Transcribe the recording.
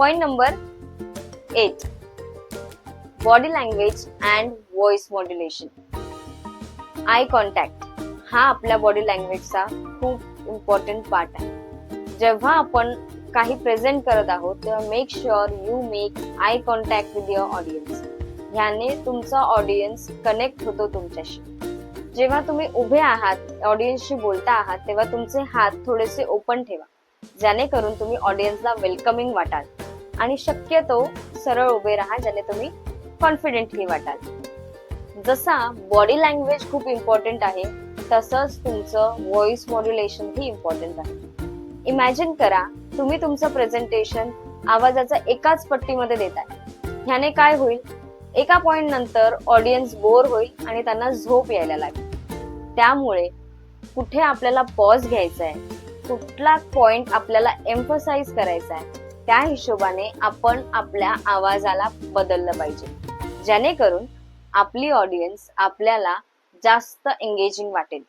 Point number 8, body language and voice modulation. Eye contact हा आपल्या body लँग्वेजचा खूप important part आहे. जेव्हा आपण काही प्रेझेंट करत आहोत तेव्हा make sure you make eye contact with your audience. ह्याने तुमचा ऑडियन्स कनेक्ट होतो तुमच्याशी. जेव्हा तुम्ही उभे आहात ऑडियन्सशी बोलता आहात तेव्हा तुमचे हात थोडेसे ओपन ठेवा, जेणेकरून तुम्ही ऑडियन्सला वेलकमिंग वाटाल आणि शक्यतो सरळ उभे राहा, ज्याने तुम्ही कॉन्फिडेंटली वाटाल. जसा बॉडी लँग्वेज खूप इम्पॉर्टंट आहे तसंच तुमचं व्हॉइस मॉड्युलेशन ही इम्पॉर्टंट आहे. इमॅजिन करा तुम्ही तुमचं प्रेझेंटेशन आवाजाचा एकाच पट्टीमध्ये देताय. ह्याने काय होईल, एका पॉइंट नंतर ऑडियन्स बोर होईल आणि त्यांना झोप यायला लागेल. त्यामुळे कुठे आपल्याला पॉज घ्यायचा आहे, कुठला पॉइंट आपल्याला एम्फसाइज करायचा आहे, त्या हिशोबाने आपण आपल्या आवाजाला बदललं पाहिजे, जेणेकरून आपली ऑडियन्स आपल्याला जास्त एंगेजिंग वाटेल.